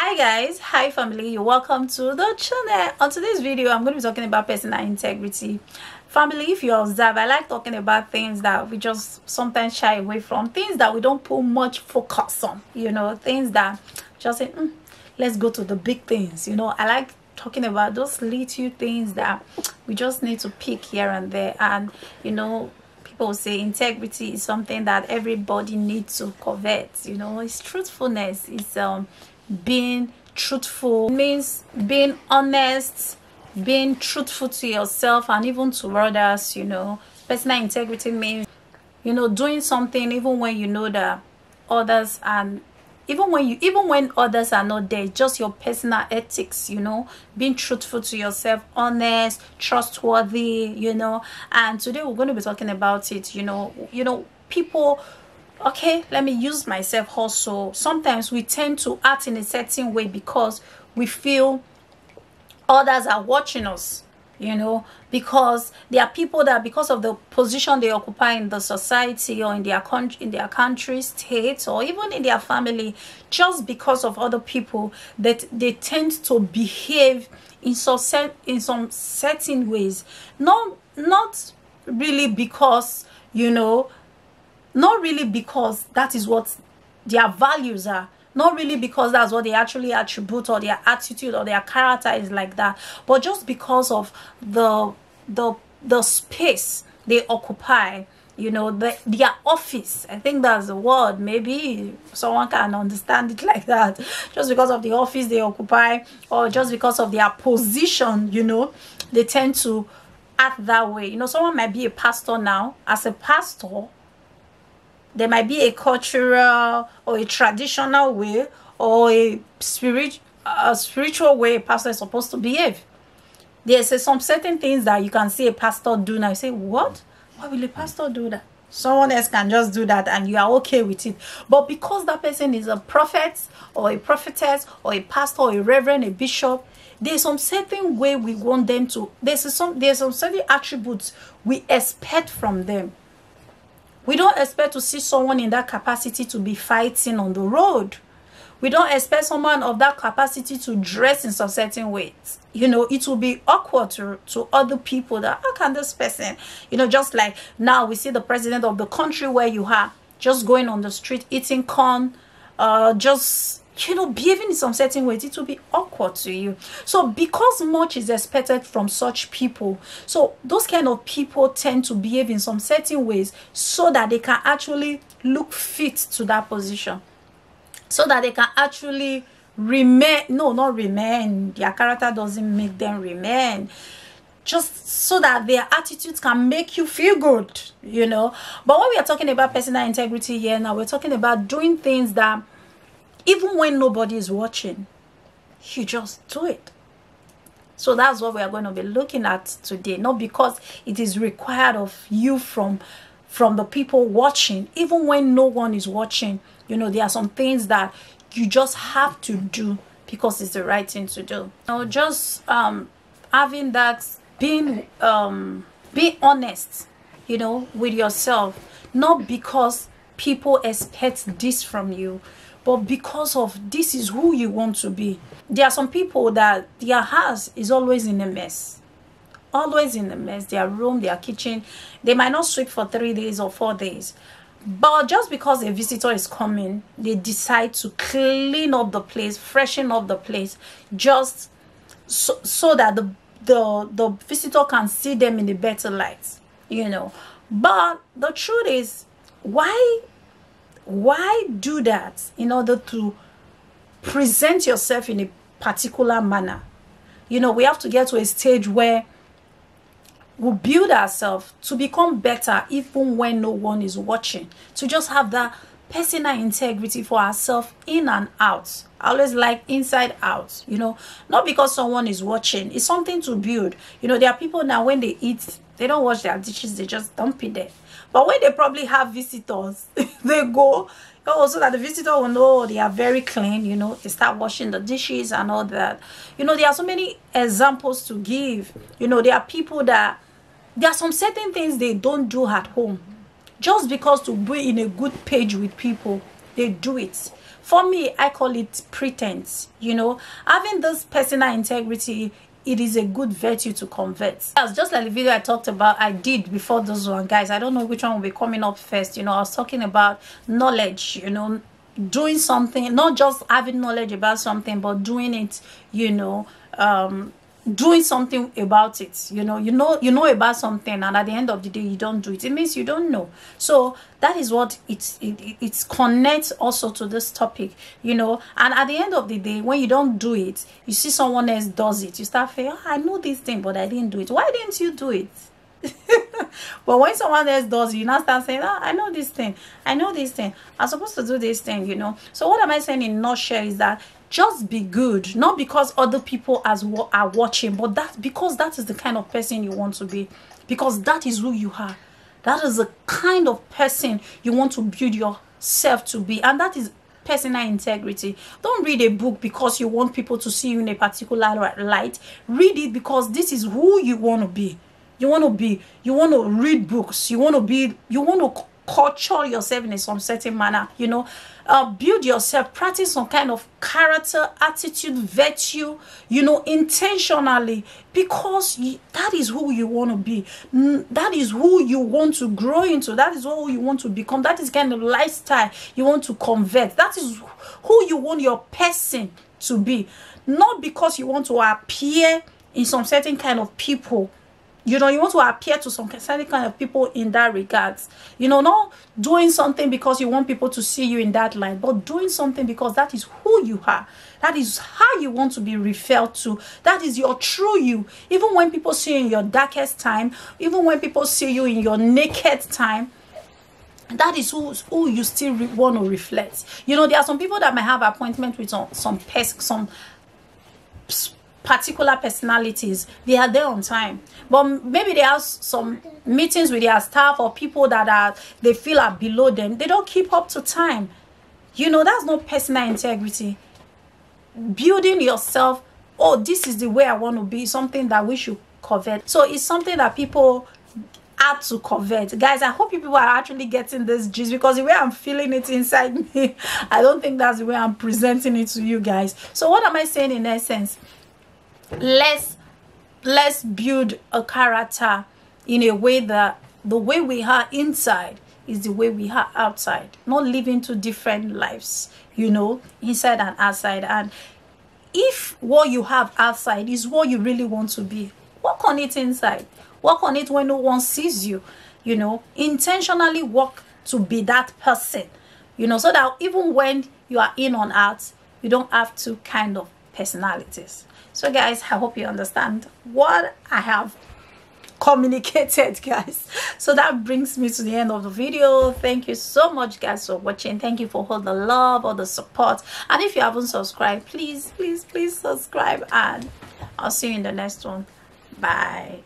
Hi guys, hi family, welcome to the channel. On today's video I'm going to be talking about personal integrity. Family, if you observe, I like talking about things that we just sometimes shy away from, things that we don't put much focus on, things that just say let's go to the big things. I like talking about those little things that we just need to pick here and there. And people say integrity is something that everybody needs to covet. It's truthfulness. It's being truthful. It means being honest, being truthful to yourself and even to others. Personal integrity means doing something even when you know that others, and even when others are not there, just your personal ethics. Being truthful to yourself, honest, trustworthy. And today we're going to be talking about it. People, okay, let me use myself also. Sometimes we tend to act in a certain way because we feel others are watching us, because there are people that, because of the position they occupy in the society or in their country, state, or even in their family, just because of other people, that they tend to behave in some certain ways. Not really because not really because that is what their values are, not really because that's what they actually attribute, or their attitude or their character is like that, but just because of the space they occupy, their office. I think that's the word. Maybe someone can understand it like that. Just because of the office they occupy, or just because of their position, they tend to act that way. Someone might be a pastor now. As a pastor, there might be a cultural or a traditional way, or a spiritual way a pastor is supposed to behave. There's some certain things that you can see a pastor do now. You say, what? Why will a pastor do that? Someone else can just do that and you are okay with it. But because that person is a prophet or a prophetess or a pastor or a reverend, a bishop, there's some certain way we want them to, there's some certain attributes we expect from them. We don't expect to see someone in that capacity to be fighting on the road. We don't expect someone of that capacity to dress in some certain ways. It will be awkward to other people that, how can this person, just like now we see the president of the country where you are just going on the street, eating corn, just, behaving in some certain ways. It will be awkward to you. So because much is expected from such people, so those kind of people tend to behave in some certain ways so that they can actually look fit to that position, so that they can actually remain. No, not remain. Their character doesn't make them remain. Just so that their attitudes can make you feel good, But when we are talking about personal integrity here now, we're talking about doing things that even when nobody is watching, you just do it. So that's what we are going to be looking at today. Not because it is required of you from the people watching. Even when no one is watching, there are some things that you just have to do because it's the right thing to do. Just having that, being honest, with yourself. Not because people expect this from you, but because of this is who you want to be. There are some people that their house is always in a mess. Always in a mess. Their room, their kitchen. They might not sweep for 3 days or 4 days. But just because a visitor is coming, they decide to clean up the place, freshen up the place, just so that the visitor can see them in a better light. But the truth is, why do that? In order to present yourself in a particular manner. We have to get to a stage where we build ourselves to become better even when no one is watching, to just have that personal integrity for ourselves in and out. I always like inside out, not because someone is watching. It's something to build. There are people now, when they eat, they don't wash their dishes, they just dump it there. But when they probably have visitors, they go, so that the visitor will know they are very clean, they start washing the dishes and all that. There are so many examples to give. There are people that, there are some certain things they don't do at home. Just because to be in a good page with people, they do it. For me, I call it pretense. You know, having this personal integrity, it is a good virtue to convert. That's just like the video I talked about, I did before this one, guys. I don't know which one will be coming up first. You know, I was talking about knowledge, you know, doing something, not just having knowledge about something, but doing it, you know, doing something about it. You know about something, and at the end of the day you don't do it, it means you don't know. So that is what it connects also to this topic, you know. And at the end of the day, when you don't do it, you see someone else does it, you start feeling, oh, I know this thing, but I didn't do it. Why didn't you do it? But when someone else does it, you now start saying, oh, I know this thing, I'm supposed to do this thing, you know. So what am I saying in a nutshell is that just be good, not because other people are watching, but that because that is the kind of person you want to be, because that is who you are. That is the kind of person you want to build yourself to be, and that is personal integrity. Don't read a book because you want people to see you in a particular light. Read it because this is who you want to be. You want to read books, you want to culture yourself in some certain manner, you know. Build yourself, practice some kind of character, attitude, virtue, you know, intentionally, because that is who you want to be. That is who you want to grow into. That is who you want to become. That is kind of lifestyle you want to convert. That is who you want your person to be, not because you want to appear in some certain kind of people. You know, you want to appear to some certain kind of people in that regards. You know, not doing something because you want people to see you in that light, but doing something because that is who you are. That is how you want to be referred to. That is your true you. Even when people see you in your darkest time, even when people see you in your naked time, that is who you still want to reflect. You know, there are some people that may have appointment with some particular personalities. They are there on time, but maybe they have some meetings with their staff or people that they feel are below them. They don't keep up to time. You know, that's not personal integrity. Building yourself, oh, this is the way I want to be, something that we should covet. So it's something that people have to covet. Guys, I hope you people are actually getting this gist, because the way I'm feeling it inside me, I don't think that's the way I'm presenting it to you guys. So what am I saying in essence? Let's build a character in a way that the way we are inside is the way we are outside, not living two different lives, you know, inside and outside. And if what you have outside is what you really want to be, work on it inside. Work on it when no one sees you, you know. Intentionally work to be that person, you know, so that even when you are in on out, you don't have two kind of personalities. So guys, I hope you understand what I have communicated, guys. So that brings me to the end of the video. Thank you so much, guys, for watching. Thank you for all the love, all the support. And if you haven't subscribed, please subscribe, and I'll see you in the next one. Bye.